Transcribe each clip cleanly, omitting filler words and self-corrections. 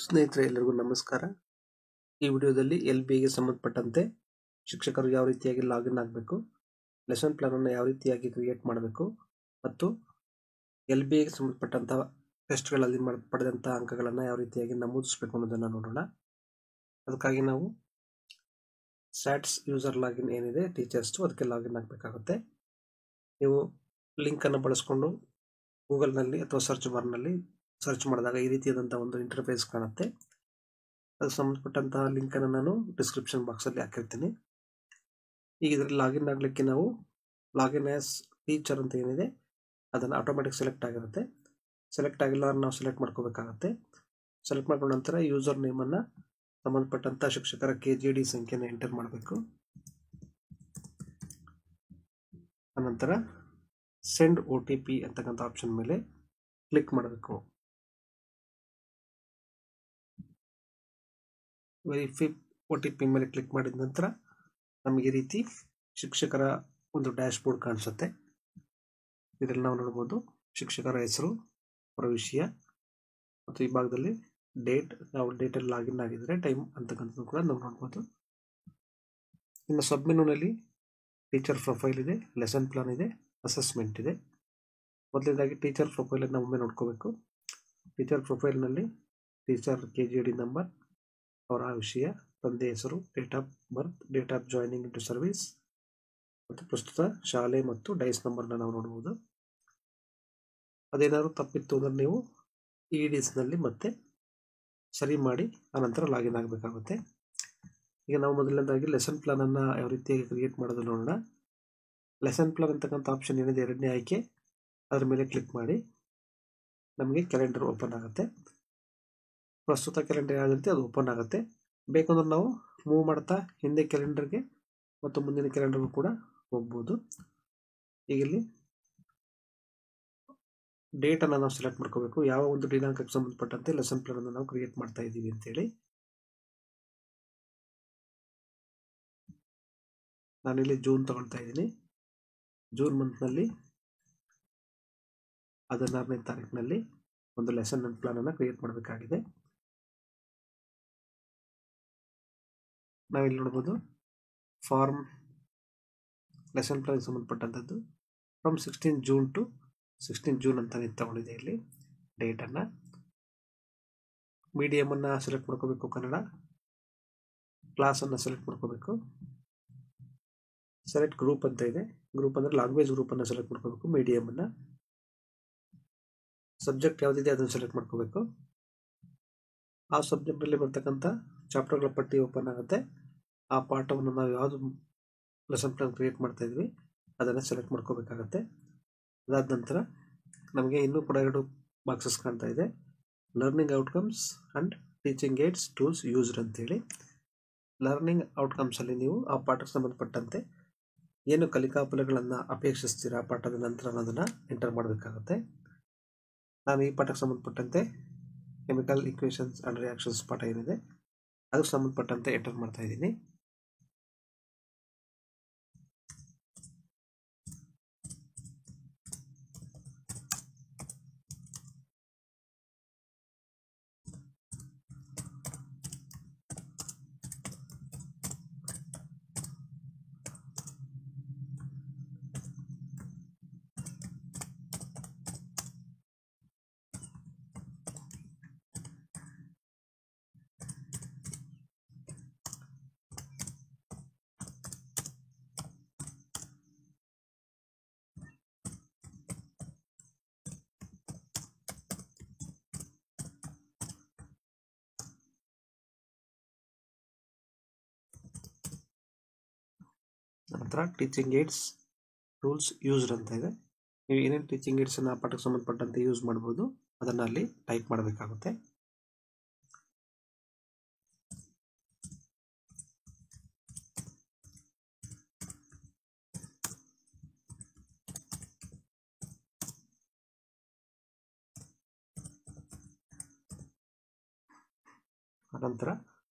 ಸ್ನೇಹಿತರೆ ಎಲ್ಲರಿಗೂ ನಮಸ್ಕಾರ. ಈ ವಿಡಿಯೋದಲ್ಲಿ LBಗೆ ಸಂಬಂಧಪಟ್ಟಂತೆ ಶಿಕ್ಷಕರು ಯಾವ ರೀತಿಯಾಗಿ ಲಾಗಿನ್ ಆಗಬೇಕು, ಲೆಸನ್ ಪ್ಲಾನ್ ಅನ್ನು ಯಾವ ರೀತಿಯಾಗಿ ಕ್ರಿಯೇಟ್ ಮಾಡಬೇಕು ಮತ್ತು LBಗೆ ಸಂಬಂಧಪಟ್ಟಂತಹ ಟೆಸ್ಟ್ಗಳಲ್ಲಿ ಪಡೆದಂತಹ ಅಂಕಗಳನ್ನು ಯಾವ ರೀತಿಯಾಗಿ ನಮೂದಿಸಬೇಕು ಅನ್ನೋದನ್ನು ನೋಡೋಣ. ಅದಕ್ಕಾಗಿ ನಾವು ಸ್ಯಾಟ್ಸ್ ಯೂಸರ್ ಲಾಗಿನ್ ಏನಿದೆ ಟೀಚರ್ಸ್ ಅದಕ್ಕೆ ಲಾಗಿನ್ ಆಗಬೇಕಾಗುತ್ತೆ. ನೀವು ಲಿಂಕ್ ಅನ್ನು ಬಳಸಿಕೊಂಡು ಗೂಗಲ್ನಲ್ಲಿ ಅಥವಾ ಸರ್ಚ್ ಬಾರ್ನಲ್ಲಿ ಸರ್ಚ್ ಮಾಡಿದಾಗ ಈ ರೀತಿಯಾದಂತಹ ಒಂದು ಇಂಟರ್ಫೇಸ್ ಕಾಣುತ್ತೆ. ಅದಕ್ಕೆ ಸಂಬಂಧಪಟ್ಟಂತಹ ಲಿಂಕ್ ಅನ್ನು ನಾನು ಡಿಸ್ಕ್ರಿಪ್ಷನ್ ಬಾಕ್ಸ್ ಅಲ್ಲಿ ಹಾಕಿರ್ತೀನಿ. ಈಗ ಇದರಲ್ಲಿ ಲಾಗಿನ್ ಆಗಲಿಕ್ಕೆ ನಾವು ಲಾಗಿನ್ ಆಸ್ ಟೀಚರ್ ಅಂತ ಏನಿದೆ ಅದನ್ನು ಆಟೋಮೆಟಿಕ್ ಸೆಲೆಕ್ಟ್ ಆಗಿರುತ್ತೆ. ಸೆಲೆಕ್ಟ್ ಆಗಿಲ್ಲ ನಾವು ಸೆಲೆಕ್ಟ್ ಮಾಡ್ಕೋಬೇಕಾಗುತ್ತೆ. ಸೆಲೆಕ್ಟ್ ಮಾಡ್ಕೊಂಡ ನಂತರ ಯೂಸರ್ ನೇಮ್ ಅನ್ನ ಸಂಬಂಧಪಟ್ಟಂತ ಶಿಕ್ಷಕರ KGD ಸಂಖ್ಯೆಯನ್ನು ಎಂಟರ್ ಮಾಡಬೇಕು. ಅನಂತರ ಸೆಂಡ್ OTP ಅಂತಕ್ಕಂಥ ಆಪ್ಷನ್ ಮೇಲೆ ಕ್ಲಿಕ್ ಮಾಡಬೇಕು. ವೆರಿಫೈ OTP ಮೇಲೆ ಕ್ಲಿಕ್ ಮಾಡಿದ ನಂತರ ನಮಗೆ ಈ ರೀತಿ ಶಿಕ್ಷಕರ ಒಂದು ಡ್ಯಾಶ್ ಬೋರ್ಡ್ ಕಾಣಿಸುತ್ತೆ. ಇದರಲ್ಲಿ ನಾವು ನೋಡಬಹುದು ಶಿಕ್ಷಕರ ಹೆಸರು, ಅವರ ವಿಷಯ ಮತ್ತು ಈ ಭಾಗದಲ್ಲಿ ಡೇಟ್, ನಾವು ಡೇಟಲ್ಲಿ ಲಾಗಿನ್ ಆಗಿದ್ರೆ ಟೈಮ್ ಅಂತಕ್ಕಂಥದ್ದು ಕೂಡ ನಾವು ನೋಡ್ಬೋದು. ಇನ್ನು ಸಬ್ ಮೆನುನಲ್ಲಿ ಟೀಚರ್ ಪ್ರೊಫೈಲ್ ಇದೆ, ಲೆಸನ್ ಪ್ಲಾನ್ ಇದೆ, ಅಸೆಸ್ಮೆಂಟ್ ಇದೆ. ಮೊದಲನೇದಾಗಿ ಟೀಚರ್ ಪ್ರೊಫೈಲ್ ಅನ್ನು ಒಮ್ಮೆ ನೋಡ್ಕೋಬೇಕು. ಟೀಚರ್ ಪ್ರೊಫೈಲ್ನಲ್ಲಿ ಟೀಚರ್ KGD ನಂಬರ್, ಅವರ ವಿಷಯ, ತಂದೆ ಹೆಸರು, date of birth, date of joining into service ಮತ್ತು ಪ್ರಸ್ತುತ ಶಾಲೆ ಮತ್ತು ಡೈಸ್ ನಂಬರ್ನ ನಾವು ನೋಡಬಹುದು. ಅದೇನಾದ್ರು ತಪ್ಪಿತ್ತು ಅಂದ್ರೆ ನೀವು EDSನಲ್ಲಿ ಮತ್ತೆ ಸರಿ ಮಾಡಿ ಆನಂತರ ಲಾಗಿನ್ ಆಗಬೇಕಾಗುತ್ತೆ. ಈಗ ನಾವು ಮೊದಲನೇದಾಗಿ ಲೆಸನ್ ಪ್ಲಾನ್ ಅನ್ನ ಯಾವ ರೀತಿಯಾಗಿ ಕ್ರಿಯೇಟ್ ಮಾಡೋದು ನೋಡೋಣ. ಲೆಸನ್ ಪ್ಲಾನ್ ಅಂತಕ್ಕಂಥ ಆಪ್ಷನ್ ಏನಿದೆ ಎರಡನೇ ಆಯ್ಕೆ, ಅದರ ಮೇಲೆ ಕ್ಲಿಕ್ ಮಾಡಿ ನಮಗೆ ಕ್ಯಾಲೆಂಡರ್ ಓಪನ್ ಆಗುತ್ತೆ. ಪ್ರಸ್ತುತ ಕ್ಯಾಲೆಂಡರ್ ಯಾವ್ದಿರುತ್ತೆ ಅದು ಓಪನ್ ಆಗುತ್ತೆ. ಬೇಕಂದ್ರೆ ನಾವು ಮೂವ್ ಮಾಡ್ತಾ ಹಿಂದೆ ಕ್ಯಾಲೆಂಡರ್ಗೆ ಮತ್ತು ಮುಂದಿನ ಕ್ಯಾಲೆಂಡರ್ ಕೂಡ ಹೋಗ್ಬೋದು. ಈಗ ಇಲ್ಲಿ ಡೇಟ್ ಅನ್ನು ನಾವು ಸೆಲೆಕ್ಟ್ ಮಾಡ್ಕೋಬೇಕು. ಯಾವ ಒಂದು ದಿನಾಂಕಕ್ಕೆ ಸಂಬಂಧಪಟ್ಟಂತೆ ಲೆಸನ್ ಪ್ಲಾನ್ ಅನ್ನು ನಾವು ಕ್ರಿಯೇಟ್ ಮಾಡ್ತಾ ಇದ್ದೀವಿ ಅಂತೇಳಿ. ನಾನಿಲ್ಲಿ ಜೂನ್ ತಗೊಳ್ತಾ ಇದ್ದೀನಿ. ಜೂನ್ ಮಂತ್ನಲ್ಲಿ 16ನೇ ತಾರೀಕಿನಲ್ಲಿ ಒಂದು ಲೆಸನ್ ಪ್ಲಾನ್ ಅನ್ನು ಕ್ರಿಯೇಟ್ ಮಾಡಬೇಕಾಗಿದೆ. ನಾವಿಲ್ಲಿ ನೋಡ್ಬೋದು ಫಾರ್ಮ್ ಲೆಸನ್ ಪ್ಲಾನ್ ಸಂಬಂಧಪಟ್ಟಂಥದ್ದು ಫ್ರಮ್ 16 ಜೂನ್ ಟು 16 ಜೂನ್ ಅಂತ ತಗೊಂಡಿದೆ. ಇಲ್ಲಿ ಡೇಟ್ ಅನ್ನ, ಮೀಡಿಯಂ ಅನ್ನ ಸೆಲೆಕ್ಟ್ ಮಾಡ್ಕೋಬೇಕು, ಕನ್ನಡ. ಕ್ಲಾಸ್ ಅನ್ನ ಸೆಲೆಕ್ಟ್ ಮಾಡ್ಕೋಬೇಕು. ಸೆಲೆಕ್ಟ್ ಗ್ರೂಪ್ ಅಂತ ಇದೆ, ಗ್ರೂಪ್ ಅಂದ್ರೆ ಲ್ಯಾಂಗ್ವೇಜ್ ಗ್ರೂಪ್ ಅನ್ನ ಸೆಲೆಕ್ಟ್ ಮಾಡ್ಕೋಬೇಕು. ಮೀಡಿಯಂ ಅನ್ನ, ಸಬ್ಜೆಕ್ಟ್ ಯಾವ್ದಿದೆ ಅದನ್ನು ಸೆಲೆಕ್ಟ್ ಮಾಡ್ಕೋಬೇಕು. ಆ ಸಬ್ಜೆಕ್ಟ್ ನಲ್ಲಿ ಬರ್ತಕ್ಕಂಥ ಚಾಪ್ಟರ್ಗಳ ಪಟ್ಟಿ ಓಪನ್ ಆಗುತ್ತೆ. ಆ ಪಾಠವನ್ನು ನಾವು ಯಾವ್ದು ಲೆಸನ್ ಪ್ಲಾನ್ ಕ್ರಿಯೇಟ್ ಮಾಡ್ತಾ ಇದ್ವಿ ಅದನ್ನ ಸೆಲೆಕ್ಟ್ ಮಾಡ್ಕೋಬೇಕಾಗತ್ತೆ. ಅದಾದ ನಂತರ ನಮಗೆ ಇನ್ನೂ ಕೂಡ ಎರಡು ಬಾಕ್ಸಸ್ ಕಾಣ್ತಾ ಇದೆ, learning outcomes and teaching AIDS tools used ಅಂತೇಳಿ. ಲರ್ನಿಂಗ್ ಔಟ್ಕಮ್ಸ್ ಅಲ್ಲಿ ನೀವು ಆ ಪಾಠಕ್ಕೆ ಸಂಬಂಧಪಟ್ಟಂತೆ ಏನು ಕಲಿಕಾಫಲಗಳನ್ನು ಅಪೇಕ್ಷಿಸ್ತೀರಾ ಪಾಠದ ನಂತರ ಅನ್ನೋದನ್ನ ಎಂಟರ್ ಮಾಡಬೇಕಾಗುತ್ತೆ. ನಾನು ಈ ಪಾಠಕ್ಕೆ ಸಂಬಂಧಪಟ್ಟಂತೆ ಕೆಮಿಕಲ್ ಈಕ್ವೇಷನ್ಸ್ ಅಂಡ್ ರಿಯಾಕ್ಷನ್ಸ್ ಪಾಠ ಏನಿದೆ ಅದಕ್ಕೆ ಸಂಬಂಧಪಟ್ಟಂತೆ ಎಂಟರ್ ಮಾಡ್ತಾ ಇದ್ದೀನಿ. ನಂತರ ಟೀಚಿಂಗ್ ಏಡ್ಸ್ ಟೂಲ್ಸ್ ಯೂಸ್ಡ್ ಅಂತ ಇದೆ. ನೀವು ಏನೇನು ಟೀಚಿಂಗ್ ಏಡ್ಸ್ ಅನ್ನ ಪಾಠಕ್ಕೆ ಸಂಬಂಧಪಟ್ಟಂತೆ ಯೂಸ್ ಮಾಡಬಹುದು ಅದನ್ನ ಅಲ್ಲಿ ಟೈಪ್ ಮಾಡಬೇಕಾಗುತ್ತೆ. ನಂತರ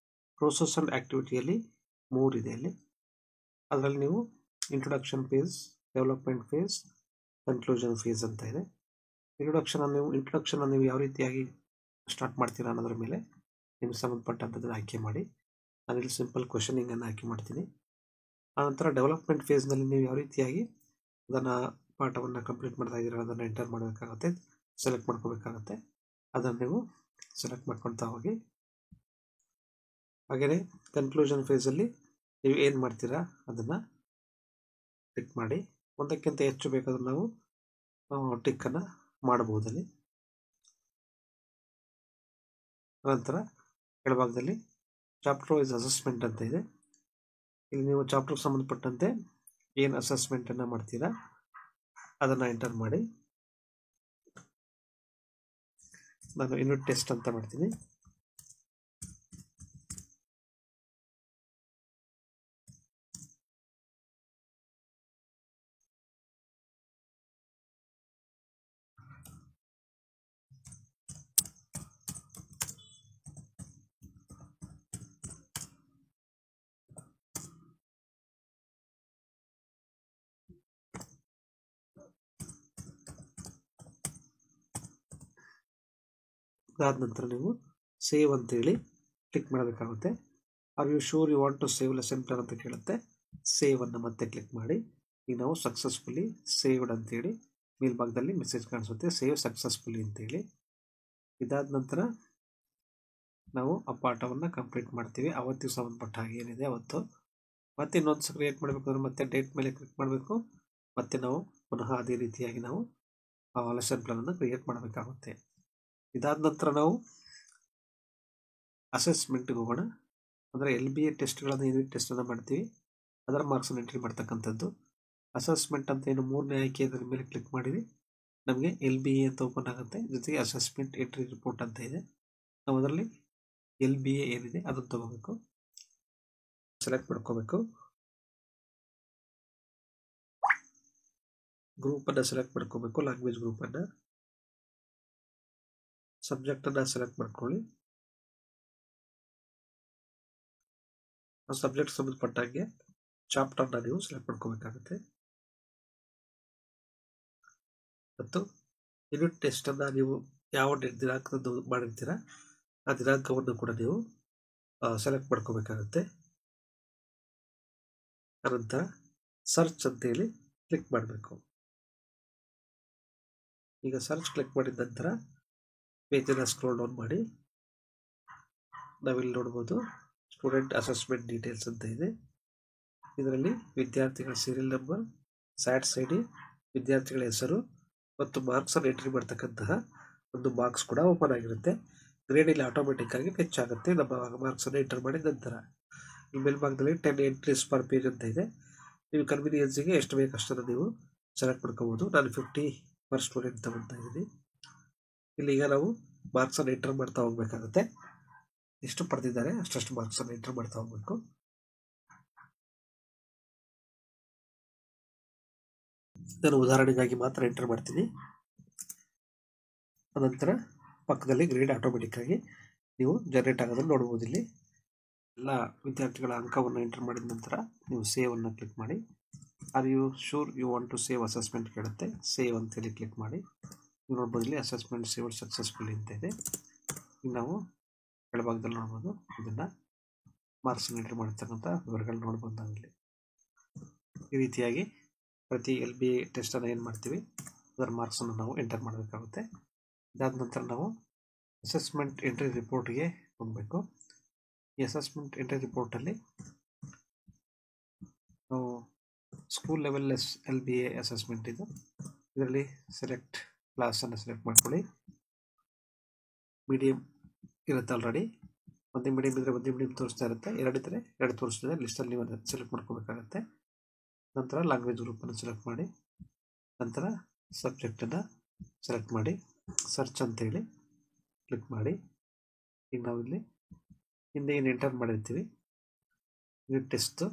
ಪ್ರೋಸೆಸ್ ಅಂಡ್ ಆಕ್ಟಿವಿಟಿಯಲ್ಲಿ 3 ಇದೆ ಇಲ್ಲಿ. ಅದರಲ್ಲಿ ನೀವು introduction phase, development phase, conclusion phase ಅಂತ ಇದೆ. ಇಂಟ್ರೊಡಕ್ಷನ್ ನೀವು ಯಾವ ರೀತಿಯಾಗಿ ಸ್ಟಾರ್ಟ್ ಮಾಡ್ತೀರಾ ಅನ್ನೋದ್ರ ಮೇಲೆ ನಿಮ್ಗೆ ಸಂಬಂಧಪಟ್ಟಂಥದ್ದನ್ನು ಆಯ್ಕೆ ಮಾಡಿ. ನಾನಿಲ್ಲಿ ಸಿಂಪಲ್ ಕ್ವಶನಿಂಗನ್ನು ಆಯ್ಕೆ ಮಾಡ್ತೀನಿ. ಆನಂತರ ಡೆವಲಪ್ಮೆಂಟ್ ಫೇಸ್ನಲ್ಲಿ ನೀವು ಯಾವ ರೀತಿಯಾಗಿ ಅದನ್ನು ಪಾಠವನ್ನು ಕಂಪ್ಲೀಟ್ ಮಾಡ್ತಾ ಇದ್ದೀರ ಅದನ್ನು ಎಂಟರ್ ಮಾಡಬೇಕಾಗುತ್ತೆ, ಸೆಲೆಕ್ಟ್ ಮಾಡ್ಕೋಬೇಕಾಗತ್ತೆ. ಅದನ್ನು ನೀವು ಸೆಲೆಕ್ಟ್ ಮಾಡ್ಕೊಳ್ತಾ ಹೋಗಿ. ಹಾಗೆಯೇ ಕನ್ಕ್ಲೂಷನ್ ಫೇಸಲ್ಲಿ ನೀವು ಏನು ಮಾಡ್ತೀರಾ ಅದನ್ನು ಟಿಕ್ ಮಾಡಿ. ಒಂದಕ್ಕಿಂತ ಹೆಚ್ಚು ಬೇಕಾದ್ರೆ ನಾವು ಟಿಕ್ಕನ್ನು ಮಾಡಬಹುದಲ್ಲಿ. ನಂತರ ಕೆಳಭಾಗದಲ್ಲಿ ಚಾಪ್ಟರ್ ವೈಸ್ ಅಸೆಸ್ಮೆಂಟ್ ಅಂತ ಇದೆ. ಇಲ್ಲಿ ನೀವು ಚಾಪ್ಟರ್ಗೆ ಸಂಬಂಧಪಟ್ಟಂತೆ ಏನು ಅಸೆಸ್ಮೆಂಟನ್ನು ಮಾಡ್ತೀರಾ ಅದನ್ನು ಎಂಟರ್ ಮಾಡಿ. ನಾನು ಯೂನಿಟ್ ಟೆಸ್ಟ್ ಅಂತ ಮಾಡ್ತೀನಿ. ಅದಾದ ನಂತರ ನೀವು ಸೇವ್ ಅಂತೇಳಿ ಕ್ಲಿಕ್ ಮಾಡಬೇಕಾಗುತ್ತೆ. Are you sure you want to save lesson plan ಅಂತ ಕೇಳುತ್ತೆ. ಸೇವ್ ಅನ್ನು ಮತ್ತೆ ಕ್ಲಿಕ್ ಮಾಡಿ. ಈಗ ನಾವು ಸಕ್ಸಸ್ಫುಲಿ ಸೇವ್ಡ್ ಅಂತೇಳಿ ಮೇಲ್ಭಾಗದಲ್ಲಿ ಮೆಸೇಜ್ ಕಾಣಿಸುತ್ತೆ, ಸೇವ್ ಸಕ್ಸಸ್ಫುಲಿ ಅಂತೇಳಿ. ಇದಾದ ನಂತರ ನಾವು ಆ ಪಾಠವನ್ನು ಕಂಪ್ಲೀಟ್ ಮಾಡ್ತೀವಿ. ಅವತ್ತಿಗೆ ಸಂಬಂಧಪಟ್ಟ ಹಾಗೆ ಏನಿದೆ ಅವತ್ತು ಮತ್ತೆ ಇನ್ನೊಂದು ಕ್ರಿಯೇಟ್ ಮಾಡಬೇಕಂದ್ರೆ ಮತ್ತೆ ಡೇಟ್ ಮೇಲೆ ಕ್ಲಿಕ್ ಮಾಡಬೇಕು. ಮತ್ತೆ ನಾವು ಪುನಃ ಅದೇ ರೀತಿಯಾಗಿ ನಾವು ಲೆಸನ್ ಪ್ಲಾನನ್ನು ಕ್ರಿಯೇಟ್ ಮಾಡಬೇಕಾಗುತ್ತೆ. ಇದಾದ ನಂತರ ನಾವು ಅಸೆಸ್ಮೆಂಟ್ಗೆ ಹೋಗೋಣ. ಅಂದರೆ LBA ಟೆಸ್ಟ್ಗಳನ್ನು ಯೂನಿಟ್ ಟೆಸ್ಟನ್ನು ಮಾಡ್ತೀವಿ, ಅದರ ಮಾರ್ಕ್ಸನ್ನು ಎಂಟ್ರಿ ಮಾಡ್ತಕ್ಕಂಥದ್ದು. ಅಸೆಸ್ಮೆಂಟ್ ಅಂತ ಏನು ಮೂರನೇ ಆಯ್ಕೆ ಅದರ ಮೇಲೆ ಕ್ಲಿಕ್ ಮಾಡಿರಿ, ನಮಗೆ LBA ಅಂತ ಓಪನ್ ಆಗುತ್ತೆ. ಜೊತೆಗೆ ಅಸೆಸ್ಮೆಂಟ್ ಎಂಟ್ರಿ ರಿಪೋರ್ಟ್ ಅಂತ ಇದೆ. ನಾವು ಅದರಲ್ಲಿ LBA ಏನಿದೆ ಅದನ್ನು ತಗೋಬೇಕು, ಸೆಲೆಕ್ಟ್ ಮಾಡ್ಕೋಬೇಕು. ಗ್ರೂಪನ್ನು ಸೆಲೆಕ್ಟ್ ಮಾಡ್ಕೋಬೇಕು, ಲ್ಯಾಂಗ್ವೇಜ್ ಗ್ರೂಪನ್ನು. ಸಬ್ಜೆಕ್ಟನ್ನು ಸೆಲೆಕ್ಟ್ ಮಾಡ್ಕೊಳ್ಳಿ. ಆ ಸಬ್ಜೆಕ್ಟ್ ಸಂಬಂಧಪಟ್ಟಾಗೆ ಚಾಪ್ಟರ್ನ ನೀವು ಸೆಲೆಕ್ಟ್ ಮಾಡ್ಕೋಬೇಕಾಗುತ್ತೆ. ಮತ್ತು ಯೂನಿಟ್ ಟೆಸ್ಟನ್ನು ನೀವು ಯಾವ ದಿನಾಂಕದಂದು ಮಾಡಿರ್ತೀರ ಆ ದಿನಾಂಕವನ್ನು ಕೂಡ ನೀವು ಸೆಲೆಕ್ಟ್ ಮಾಡ್ಕೋಬೇಕಾಗುತ್ತೆ. ಅನಂತರ ಸರ್ಚ್ ಅಂತೇಳಿ ಕ್ಲಿಕ್ ಮಾಡಬೇಕು. ಈಗ ಸರ್ಚ್ ಕ್ಲಿಕ್ ಮಾಡಿದ ನಂತರ ಪೇಜನ್ನು ಸ್ಕ್ರೋಲ್ ಡೌನ್ ಮಾಡಿ. ನಾವಿಲ್ಲಿ ನೋಡ್ಬೋದು ಸ್ಟೂಡೆಂಟ್ ಅಸೆಸ್ಮೆಂಟ್ ಡೀಟೇಲ್ಸ್ ಅಂತ ಇದೆ. ಇದರಲ್ಲಿ ವಿದ್ಯಾರ್ಥಿಗಳ ಸೀರಿಯಲ್ ನಂಬರ್, ಸ್ಯಾಟ್ಸ್ ID, ವಿದ್ಯಾರ್ಥಿಗಳ ಹೆಸರು ಮತ್ತು ಮಾರ್ಕ್ಸನ್ನು ಎಂಟ್ರಿ ಮಾಡ್ತಕ್ಕಂತಹ ಒಂದು ಬಾಕ್ಸ್ ಕೂಡ ಓಪನ್ ಆಗಿರುತ್ತೆ. ಗ್ರೇಡ್ ಇಲ್ಲಿ ಆಟೋಮೆಟಿಕ್ ಆಗಿ ಫೆಚ್ ಆಗುತ್ತೆ ನಮ್ಮ ಮಾರ್ಕ್ಸನ್ನು ಎಂಟರ್ ಮಾಡಿದ ನಂತರ. ಈ ಮೇಲ್ಭಾಗದಲ್ಲಿ 10 ಎಂಟ್ರೀಸ್ ಪರ್ ಪೇಜ್ ಅಂತ ಇದೆ. ನೀವು ಕನ್ವೀನಿಯನ್ಸಿಗೆ ಎಷ್ಟು ಬೇಕು ಅಷ್ಟನ್ನು ನೀವು ಸೆಲೆಕ್ಟ್ ಮಾಡ್ಕೋಬೋದು. ನಾನು 50 ಪರ್ ಸ್ಟೂಡೆಂಟ್ ತಗೊಳ್ತಾ ಇದ್ದೀನಿ. ಇಲ್ಲಿಗ ನಾವು ಮಾರ್ಕ್ಸನ್ನು ಎಂಟರ್ ಮಾಡ್ತಾ ಹೋಗ್ಬೇಕಾಗುತ್ತೆ. ಎಷ್ಟು ಪಡೆದಿದ್ದಾರೆ ಅಷ್ಟು ಮಾರ್ಕ್ಸನ್ನು ಎಂಟರ್ ಮಾಡ್ತಾ ಹೋಗ್ಬೇಕು. ನಾನು ಉದಾಹರಣೆಗಾಗಿ ಮಾತ್ರ ಎಂಟರ್ ಮಾಡ್ತೀನಿ. ಅನಂತರ ಪಕ್ಕದಲ್ಲಿ ಗ್ರೇಡ್ ಆಟೋಮೆಟಿಕ್ ಆಗಿ ನೀವು ಜನರೇಟ್ ಆಗೋದನ್ನು ನೋಡ್ಬೋದು. ಇಲ್ಲಿ ಎಲ್ಲ ವಿದ್ಯಾರ್ಥಿಗಳ ಅಂಕವನ್ನು ಎಂಟರ್ ಮಾಡಿದ ನಂತರ ನೀವು ಸೇವ್ ಅನ್ನು ಕ್ಲಿಕ್ ಮಾಡಿ. Are you sure you want to save assessment ಕೇಳುತ್ತೆ, ಸೇವ್ ಅಂತೇಳಿ ಕ್ಲಿಕ್ ಮಾಡಿ. ನೀವು ನೋಡ್ಬೋದು ಇಲ್ಲಿ ಅಸೆಸ್ಮೆಂಟ್ ಸೇವ್ ಸಕ್ಸಸ್ಫುಲಿ ಅಂತ ಇದೆ. ಈಗ ನಾವು ಕೆಳಭಾಗದಲ್ಲಿ ನೋಡ್ಬೋದು ಇದನ್ನು ಮಾರ್ಕ್ಸ್ ಎಂಟ್ರಿ ಮಾಡಿರ್ತಕ್ಕಂಥ ವಿವರಗಳು ನೋಡ್ಬೋದು ನಾವಿಲ್ಲಿ. ಈ ರೀತಿಯಾಗಿ ಪ್ರತಿ LBA ಟೆಸ್ಟನ್ನು ಏನು ಮಾಡ್ತೀವಿ ಅದರ ಮಾರ್ಕ್ಸನ್ನು ನಾವು ಎಂಟರ್ ಮಾಡಬೇಕಾಗುತ್ತೆ. ಇದಾದ ನಂತರ ನಾವು ಅಸೆಸ್ಮೆಂಟ್ ಎಂಟ್ರಿ ರಿಪೋರ್ಟ್ಗೆ ಹೋಗಬೇಕು. ಈ ಅಸೆಸ್ಮೆಂಟ್ ಎಂಟ್ರಿ ರಿಪೋರ್ಟಲ್ಲಿ ನಾವು ಸ್ಕೂಲ್ ಲೆವೆಲ್ LBA ಅಸೆಸ್ಮೆಂಟ್ ಇದು. ಇದರಲ್ಲಿ ಸೆಲೆಕ್ಟ್ ಕ್ಲಾಸನ್ನು ಸೆಲೆಕ್ಟ್ ಮಾಡ್ಕೊಳ್ಳಿ. ಮೀಡಿಯಮ್ ಇರುತ್ತೆ ಆಲ್ರೆಡಿ. ಒಂದೇ ಮೀಡಿಯಮ್ ಇದ್ದರೆ ಒಂದೇ ಮೀಡಿಯಮ್ ತೋರಿಸ್ತಾ ಇರುತ್ತೆ, ಎರಡಿದ್ದರೆ ಎರಡು ತೋರಿಸ್ತದೆ. ಲಿಸ್ಟಲ್ಲಿ ನೀವು ಅದನ್ನು ಸೆಲೆಕ್ಟ್ ಮಾಡ್ಕೋಬೇಕಾಗತ್ತೆ. ನಂತರ ಲ್ಯಾಂಗ್ವೇಜ್ ಗ್ರೂಪನ್ನು ಸೆಲೆಕ್ಟ್ ಮಾಡಿ, ನಂತರ ಸಬ್ಜೆಕ್ಟನ್ನು ಸೆಲೆಕ್ಟ್ ಮಾಡಿ, ಸರ್ಚ್ ಅಂತೇಳಿ ಕ್ಲಿಕ್ ಮಾಡಿ. ಈಗ ನಾವಿಲ್ಲಿ ಹಿಂದೆ ಏನು ಎಂಟರ್ ಮಾಡಿರ್ತೀವಿ ಯೂನಿಟ್ ಟೆಸ್ಟ್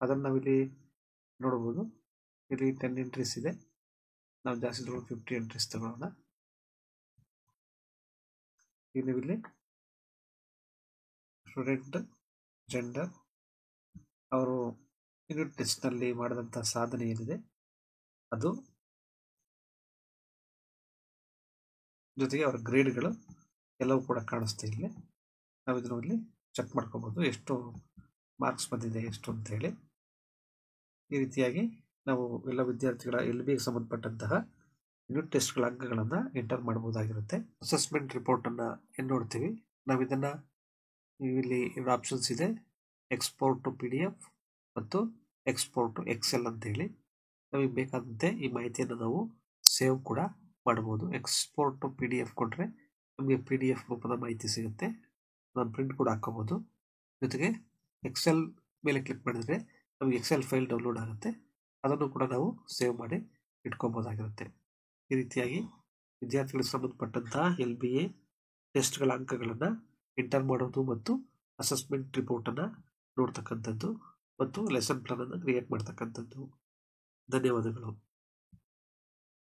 ಅದನ್ನು ನಾವಿಲ್ಲಿ ನೋಡ್ಬೋದು. ಇಲ್ಲಿ 10 ಎಂಟ್ರೀಸ್ ಇದೆ. ನಾವು ಜಾಸ್ತಿ 50 ಎಂಟ್ರೀಸ್ ತಗೊಳ್ಳೋಣ. ಈಗ ನೀವಿಲ್ಲಿ ಸ್ಟೂಡೆಂಟ್, ಜೆಂಡರ್, ಅವರು ಯೂನಿಟ್ ಟೆಸ್ಟ್ನಲ್ಲಿ ಮಾಡಿದಂಥ ಸಾಧನೆ ಏನಿದೆ ಅದು, ಜೊತೆಗೆ ಅವರ ಗ್ರೇಡ್ಗಳು ಎಲ್ಲವೂ ಕೂಡ ಕಾಣಿಸ್ತಾ ಇಲ್ಲ. ನಾವು ಇದನ್ನು ಇಲ್ಲಿ ಚೆಕ್ ಮಾಡ್ಕೋಬೋದು, ಎಷ್ಟು ಮಾರ್ಕ್ಸ್ ಬಂದಿದೆ ಎಷ್ಟು ಅಂತ ಹೇಳಿ. ಈ ರೀತಿಯಾಗಿ ನಾವು ಎಲ್ಲ ವಿದ್ಯಾರ್ಥಿಗಳ LBಗೆ ಸಂಬಂಧಪಟ್ಟಂತಹ ಯೂನಿಟ್ ಟೆಸ್ಟ್ಗಳ ಅಂಕಗಳನ್ನು ಎಂಟರ್ ಮಾಡಬಹುದಾಗಿರುತ್ತೆ. ಅಸೆಸ್ಮೆಂಟ್ ರಿಪೋರ್ಟನ್ನು ಏನು ನೋಡ್ತೀವಿ, ನಾವು ಇದನ್ನು ಇಲ್ಲಿ ಎರಡು ಆಪ್ಷನ್ಸ್ ಇದೆ, ಎಕ್ಸ್ಪೋರ್ಟ್ ಟು PDF ಮತ್ತು ಎಕ್ಸ್ಪೋರ್ಟ್ ಟು ಎಕ್ಸೆಲ್ ಅಂತ ಹೇಳಿ. ನಮಗೆ ಬೇಕಾದಂತೆ ಈ ಮಾಹಿತಿಯನ್ನು ನಾವು ಸೇವ್ ಕೂಡ ಮಾಡಬಹುದು. ಎಕ್ಸ್ಪೋರ್ಟ್ ಟು PDF ಕೊಟ್ಟರೆ ನಮಗೆ PDF ರೂಪದ ಮಾಹಿತಿ ಸಿಗುತ್ತೆ, ಅದನ್ನು ಪ್ರಿಂಟ್ ಕೂಡ ಹಾಕೋಬಹುದು. ಜೊತೆಗೆ ಎಕ್ಸೆಲ್ ಮೇಲೆ ಕ್ಲಿಕ್ ಮಾಡಿದರೆ ನಮಗೆ ಎಕ್ಸೆಲ್ ಫೈಲ್ ಡೌನ್ಲೋಡ್ ಆಗುತ್ತೆ, ಅದನ್ನು ಕೂಡ ನಾವು ಸೇವ್ ಮಾಡಿ ಇಟ್ಕೋಬಹುದಾಗಿರುತ್ತೆ. ಈ ರೀತಿಯಾಗಿ ವಿದ್ಯಾರ್ಥಿಗಳಿಗೆ ಸಂಬಂಧಪಟ್ಟಂತಹ LBA ಟೆಸ್ಟ್ಗಳ ಅಂಕಗಳನ್ನು ಎಂಟರ್ ಮಾಡೋದು ಮತ್ತು ಅಸೆಸ್ಮೆಂಟ್ ರಿಪೋರ್ಟನ್ನು ನೋಡ್ತಕ್ಕಂಥದ್ದು ಮತ್ತು ಲೆಸನ್ ಪ್ಲಾನನ್ನು ಕ್ರಿಯೇಟ್ ಮಾಡ್ತಕ್ಕಂಥದ್ದು. ಧನ್ಯವಾದಗಳು.